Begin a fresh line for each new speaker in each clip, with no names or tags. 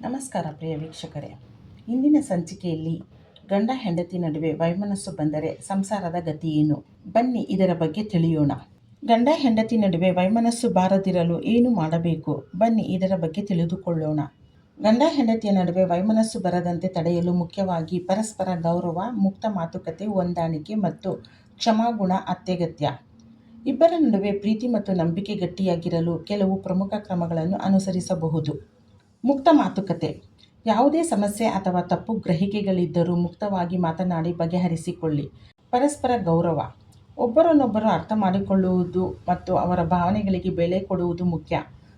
ನಮಸ್ಕಾರ ಪ್ರಿಯ ವೀಕ್ಷಕರೇ. ಇಂದಿನ ಸಂಚಿಕೆಯಲ್ಲಿ ಗಂಡ ಹೆಂಡತಿ ನಡುವೆ ವೈಮನಸ್ಸು ಬಂದರೆ ಸಂಸಾರದ ಗತಿ ಏನು? ಬನ್ನಿ ಇದರ ಬಗ್ಗೆ ತಿಳಿಯೋಣ. ಗಂಡ ಹೆಂಡತಿ ನಡುವೆ ವೈಮನಸ್ಸು ಬಾರದಿರಲು ಏನು ಮಾಡಬೇಕು? ಬನ್ನಿ ಇದರ ಬಗ್ಗೆ ತಿಳಿದುಕೊಳ್ಳೋಣ. ಗಂಡ ಹೆಂಡತಿಯ ನಡುವೆ ವೈಮನಸ್ಸು ಬರದಂತೆ ತಡೆಯಲು ಮುಖ್ಯವಾಗಿ ಪರಸ್ಪರ ಗೌರವ, ಮುಕ್ತ ಮಾತುಕತೆ, ಹೊಂದಾಣಿಕೆ ಮತ್ತು ಕ್ಷಮಾಗುಣ ಅತ್ಯಗತ್ಯ. ಇಬ್ಬರ ನಡುವೆ ಪ್ರೀತಿ ಮತ್ತು ನಂಬಿಕೆ ಗಟ್ಟಿಯಾಗಿರಲು ಕೆಲವು ಪ್ರಮುಖ ಕ್ರಮಗಳನ್ನು ಅನುಸರಿಸಬಹುದು. ಮುಕ್ತ ಮಾತುಕತೆ. ಯಾವುದೇ ಸಮಸ್ಯೆ ಅಥವಾ ತಪ್ಪು ಗ್ರಹಿಕೆಗಳಿದ್ದರೂ ಮುಕ್ತವಾಗಿ ಮಾತನಾಡಿ ಬಗೆಹರಿಸಿಕೊಳ್ಳಿ. ಪರಸ್ಪರ ಗೌರವ. ಒಬ್ಬರನ್ನೊಬ್ಬರು ಅರ್ಥ ಮಾಡಿಕೊಳ್ಳುವುದು ಮತ್ತು ಅವರ ಭಾವನೆಗಳಿಗೆ ಬೆಲೆ ಕೊಡುವುದು ಮುಖ್ಯ.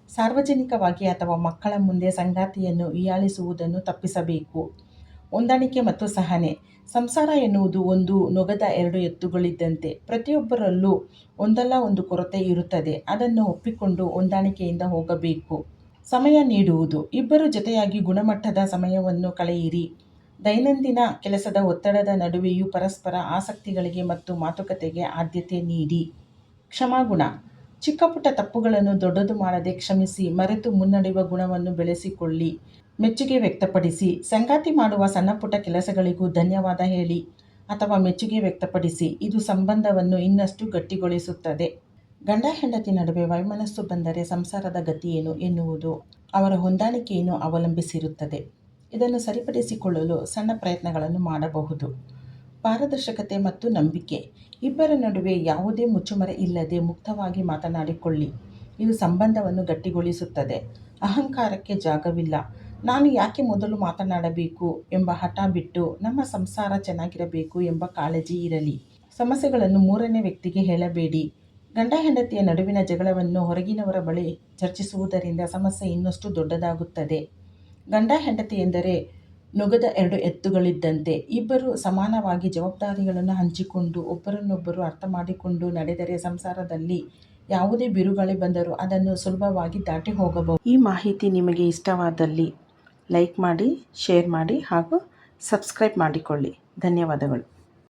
ಸಾರ್ವಜನಿಕವಾಗಿ ಅಥವಾ ಮಕ್ಕಳ ಮುಂದೆ ಸಂಗಾತಿಯನ್ನು ಹೀಯಾಳಿಸುವುದನ್ನು ತಪ್ಪಿಸಬೇಕು. ಹೊಂದಾಣಿಕೆ ಮತ್ತು ಸಹನೆ. ಸಂಸಾರ ಎನ್ನುವುದು ಒಂದು ನೊಗದ ಎರಡು ಎತ್ತುಗಳಿದ್ದಂತೆ. ಪ್ರತಿಯೊಬ್ಬರಲ್ಲೂ ಒಂದಲ್ಲ ಒಂದು ಕೊರತೆ ಇರುತ್ತದೆ. ಅದನ್ನು ಒಪ್ಪಿಕೊಂಡು ಹೊಂದಾಣಿಕೆಯಿಂದ ಹೋಗಬೇಕು. ಸಮಯ ನೀಡುವುದು. ಇಬ್ಬರು ಜೊತೆಯಾಗಿ ಗುಣಮಟ್ಟದ ಸಮಯವನ್ನು ಕಳೆಯಿರಿ. ದೈನಂದಿನ ಕೆಲಸದ ಒತ್ತಡದ ನಡುವೆಯೂ ಪರಸ್ಪರ ಆಸಕ್ತಿಗಳಿಗೆ ಮತ್ತು ಮಾತುಕತೆಗೆ ಆದ್ಯತೆ ನೀಡಿ. ಕ್ಷಮಾಗುಣ. ಚಿಕ್ಕಪುಟ್ಟ ತಪ್ಪುಗಳನ್ನು ದೊಡ್ಡದು ಮಾಡದೆ ಕ್ಷಮಿಸಿ, ಮರೆತು ಮುನ್ನಡೆಯುವ ಗುಣವನ್ನು ಬೆಳೆಸಿಕೊಳ್ಳಿ. ಮೆಚ್ಚುಗೆ ವ್ಯಕ್ತಪಡಿಸಿ. ಸಂಗಾತಿ ಮಾಡುವ ಸಣ್ಣಪುಟ್ಟ ಕೆಲಸಗಳಿಗೂ ಧನ್ಯವಾದ ಹೇಳಿ ಅಥವಾ ಮೆಚ್ಚುಗೆ ವ್ಯಕ್ತಪಡಿಸಿ. ಇದು ಸಂಬಂಧವನ್ನು ಇನ್ನಷ್ಟು ಗಟ್ಟಿಗೊಳಿಸುತ್ತದೆ. ಗಂಡ ಹೆಂಡತಿ ನಡುವೆ ವೈಮನಸ್ಸು ಬಂದರೆ ಸಂಸಾರದ ಗತಿ ಏನು ಎನ್ನುವುದು ಅವರ ಹೊಂದಾಣಿಕೆಯನ್ನು ಅವಲಂಬಿಸಿರುತ್ತದೆ. ಇದನ್ನು ಸರಿಪಡಿಸಿಕೊಳ್ಳಲು ಸಣ್ಣ ಪ್ರಯತ್ನಗಳನ್ನು ಮಾಡಬಹುದು. ಪಾರದರ್ಶಕತೆ ಮತ್ತು ನಂಬಿಕೆ. ಇಬ್ಬರ ನಡುವೆ ಯಾವುದೇ ಮುಚ್ಚುಮರೆ ಇಲ್ಲದೆ ಮುಕ್ತವಾಗಿ ಮಾತನಾಡಿಕೊಳ್ಳಿ. ಇದು ಸಂಬಂಧವನ್ನು ಗಟ್ಟಿಗೊಳಿಸುತ್ತದೆ. ಅಹಂಕಾರಕ್ಕೆ ಜಾಗವಿಲ್ಲ. ನಾನು ಯಾಕೆ ಮೊದಲು ಮಾತನಾಡಬೇಕು ಎಂಬ ಹಠ ಬಿಟ್ಟು ನಮ್ಮ ಸಂಸಾರ ಚೆನ್ನಾಗಿರಬೇಕು ಎಂಬ ಕಾಳಜಿ ಇರಲಿ. ಸಮಸ್ಯೆಗಳನ್ನು ಮೂರನೇ ವ್ಯಕ್ತಿಗೆ ಹೇಳಬೇಡಿ. ಗಂಡ ಹೆಂಡತಿಯ ನಡುವಿನ ಜಗಳವನ್ನು ಹೊರಗಿನವರ ಬಳಿ ಚರ್ಚಿಸುವುದರಿಂದ ಸಮಸ್ಯೆ ಇನ್ನಷ್ಟು ದೊಡ್ಡದಾಗುತ್ತದೆ. ಗಂಡ ಹೆಂಡತಿ ಎಂದರೆ ನೊಗದ ಎರಡು ಎತ್ತುಗಳಿದ್ದಂತೆ. ಇಬ್ಬರು ಸಮಾನವಾಗಿ ಜವಾಬ್ದಾರಿಗಳನ್ನು ಹಂಚಿಕೊಂಡು ಒಬ್ಬರನ್ನೊಬ್ಬರು ಅರ್ಥ ಮಾಡಿಕೊಂಡು ನಡೆದರೆ ಸಂಸಾರದಲ್ಲಿ ಯಾವುದೇ ಬಿರುಗಾಳಿ ಬಂದರೂ ಅದನ್ನು ಸುಲಭವಾಗಿ ದಾಟಿ ಹೋಗಬಹುದು. ಈ ಮಾಹಿತಿ ನಿಮಗೆ ಇಷ್ಟವಾದಲ್ಲಿ ಲೈಕ್ ಮಾಡಿ, ಶೇರ್ ಮಾಡಿ ಹಾಗೂ ಸಬ್ಸ್ಕ್ರೈಬ್ ಮಾಡಿಕೊಳ್ಳಿ. ಧನ್ಯವಾದಗಳು.